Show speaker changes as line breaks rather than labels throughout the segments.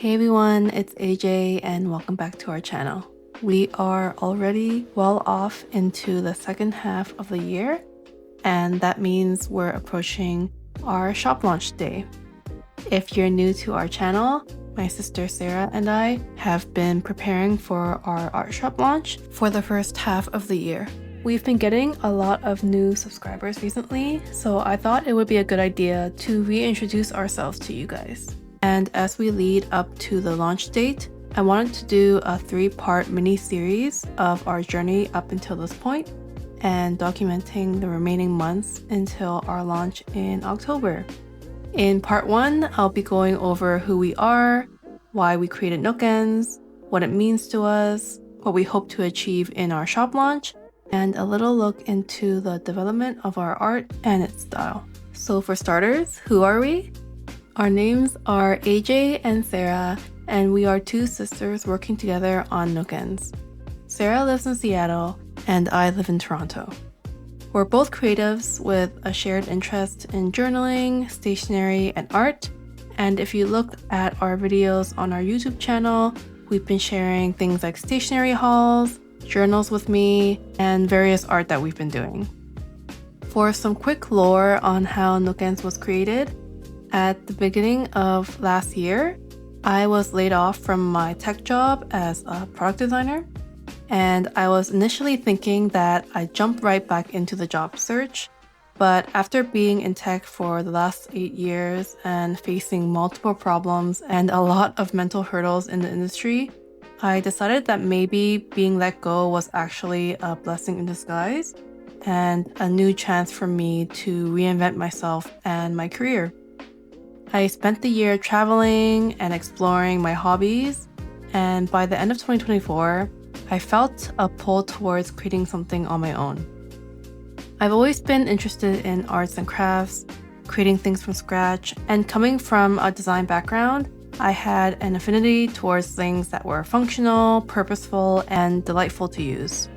Hey everyone, it's AJ and welcome back to our channel. We are already well off into the second half of the year, and that means we're approaching our shop launch day. If you're new to our channel, my sister Sarah and I have been preparing for our art shop launch for the first half of the year. We've been getting a lot of new subscribers recently, so I thought it would be a good idea to reintroduce ourselves to you guys. And as we lead up to the launch date, I wanted to do a 3-part mini-series of our journey up until this point and documenting the remaining months until our launch in October. In part 1, I'll be going over who we are, why we created Nookends, what it means to us, what we hope to achieve in our shop launch, and a little look into the development of our art and its style. So for starters, who are we? Our names are AJ and Sarah, and we are two sisters working together on Nookends. Sarah lives in Seattle, and I live in Toronto. We're both creatives with a shared interest in journaling, stationery, and art, and if you look at our videos on our YouTube channel, we've been sharing things like stationery hauls, journals with me, and various art that we've been doing. For some quick lore on how Nookends was created, at the beginning of last year, I was laid off from my tech job as a product designer, and I was initially thinking that I'd jump right back into the job search, but after being in tech for the last 8 years and facing multiple problems and a lot of mental hurdles in the industry, I decided that maybe being let go was actually a blessing in disguise and a new chance for me to reinvent myself and my career. I spent the year traveling and exploring my hobbies, and by the end of 2024, I felt a pull towards creating something on my own. I've always been interested in arts and crafts, creating things from scratch, and coming from a design background, I had an affinity towards things that were functional, purposeful, and delightful to use.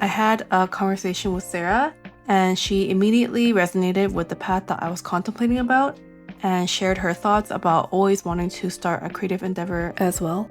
I had a conversation with Sarah, and she immediately resonated with the path that I was contemplating about, and shared her thoughts about always wanting to start a creative endeavor as well.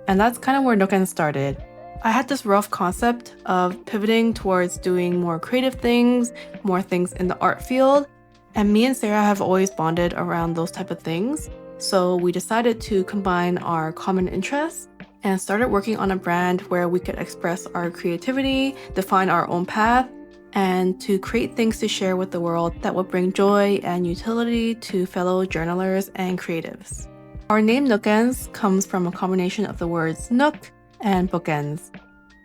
And that's kind of where Nookends started. I had this rough concept of pivoting towards doing more creative things, more things in the art field, and me and Sarah have always bonded around those type of things. So we decided to combine our common interests and started working on a brand where we could express our creativity, define our own path, and to create things to share with the world that would bring joy and utility to fellow journalers and creatives. Our name Nookends comes from a combination of the words nook and bookends.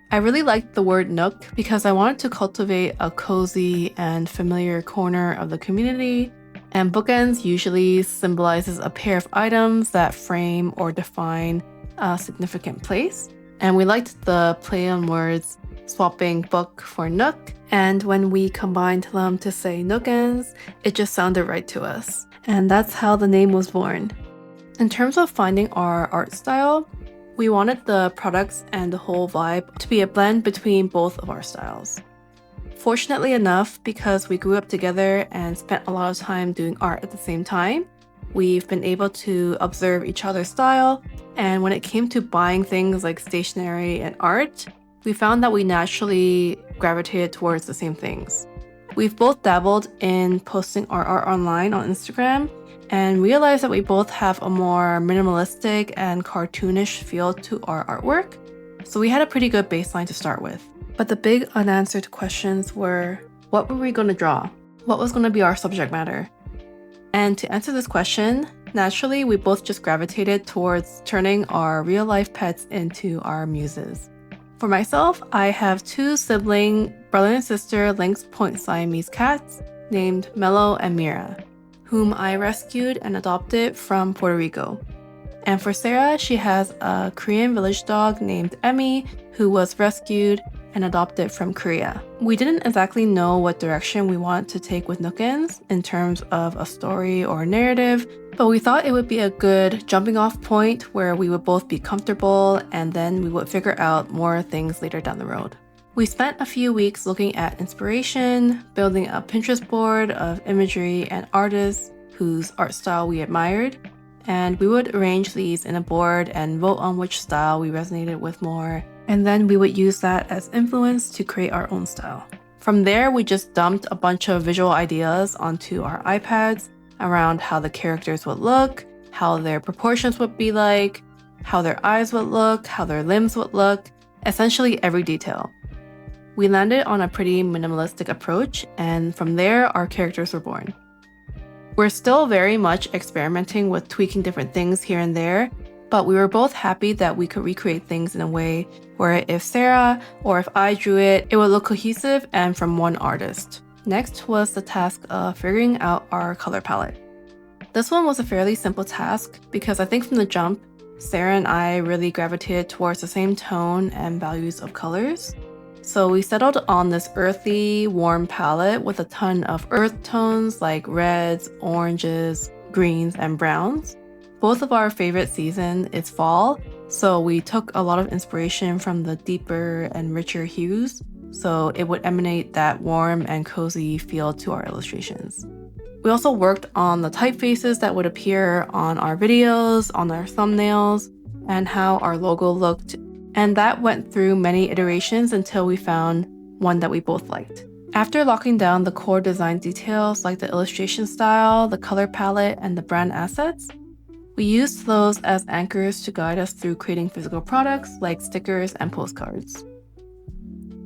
I really liked the word nook because I wanted to cultivate a cozy and familiar corner of the community, and bookends usually symbolizes a pair of items that frame or define a significant place. And we liked the play on words, swapping book for nook, and when we combined them to say Nookends, it just sounded right to us. And that's how the name was born. In terms of finding our art style, we wanted the products and the whole vibe to be a blend between both of our styles. Fortunately enough, because we grew up together and spent a lot of time doing art at the same time, we've been able to observe each other's style, and when it came to buying things like stationery and art, we found that we naturally gravitated towards the same things. We've both dabbled in posting our art online on Instagram and realized that we both have a more minimalistic and cartoonish feel to our artwork, so we had a pretty good baseline to start with. But the big unanswered questions were, what were we going to draw? What was going to be our subject matter? And to answer this question, naturally we both just gravitated towards turning our real-life pets into our muses. For myself, I have 2 sibling brother and sister Lynx Point Siamese cats named Mello and Mira, whom I rescued and adopted from Puerto Rico. And for Sarah, she has a Korean village dog named Emmy, who was rescued and adopted from Korea. We didn't exactly know what direction we wanted to take with Nookends in terms of a story or a narrative, but we thought it would be a good jumping off point where we would both be comfortable and then we would figure out more things later down the road. We spent a few weeks looking at inspiration, building a Pinterest board of imagery and artists whose art style we admired, and we would arrange these in a board and vote on which style we resonated with more, and then we would use that as influence to create our own style. From there, we just dumped a bunch of visual ideas onto our iPads around how the characters would look, how their proportions would be like, how their eyes would look, how their limbs would look, essentially every detail. We landed on a pretty minimalistic approach, and from there, our characters were born. We're still very much experimenting with tweaking different things here and there, but we were both happy that we could recreate things in a way where if Sarah or if I drew it, it would look cohesive and from one artist. Next was the task of figuring out our color palette. This one was a fairly simple task because I think from the jump, Sarah and I really gravitated towards the same tone and values of colors. So we settled on this earthy, warm palette with a ton of earth tones like reds, oranges, greens, and browns. Both of our favorite season is fall, so we took a lot of inspiration from the deeper and richer hues, so it would emanate that warm and cozy feel to our illustrations. We also worked on the typefaces that would appear on our videos, on our thumbnails, and how our logo looked. And that went through many iterations until we found one that we both liked. After locking down the core design details like the illustration style, the color palette, and the brand assets, we used those as anchors to guide us through creating physical products like stickers and postcards.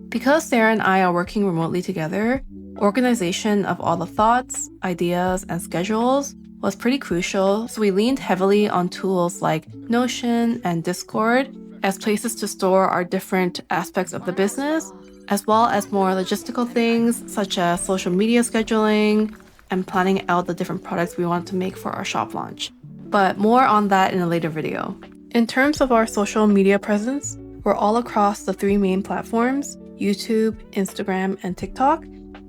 Because Sarah and I are working remotely together, organization of all the thoughts, ideas, and schedules was pretty crucial, so we leaned heavily on tools like Notion and Discord as places to store our different aspects of the business, as well as more logistical things such as social media scheduling and planning out the different products we want to make for our shop launch. But more on that in a later video. In terms of our social media presence, we're all across the 3 main platforms, YouTube, Instagram, and TikTok,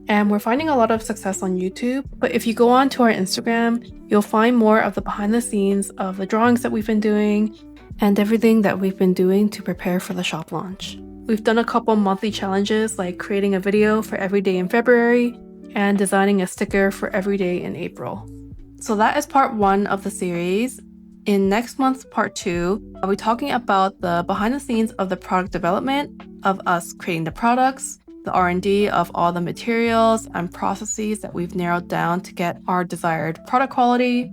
and we're finding a lot of success on YouTube. But if you go on to our Instagram, you'll find more of the behind the scenes of the drawings that we've been doing and everything that we've been doing to prepare for the shop launch. We've done a couple monthly challenges like creating a video for every day in February and designing a sticker for every day in April. So that is part 1 of the series. In next month's part 2, I'll be talking about the behind the scenes of the product development, of us creating the products, the R&D of all the materials and processes that we've narrowed down to get our desired product quality,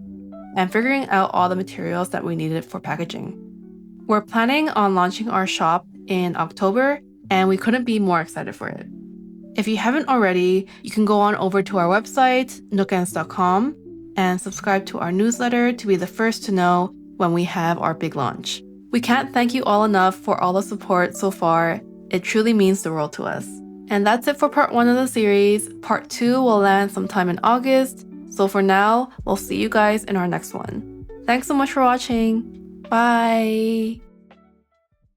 and figuring out all the materials that we needed for packaging. We're planning on launching our shop in October, and we couldn't be more excited for it. If you haven't already, you can go on over to our website, nookends.com, and subscribe to our newsletter to be the first to know when we have our big launch. We can't thank you all enough for all the support so far. It truly means the world to us. And that's it for part 1 of the series. Part 2 will land sometime in August. So for now, we'll see you guys in our next one. Thanks so much for watching. Bye!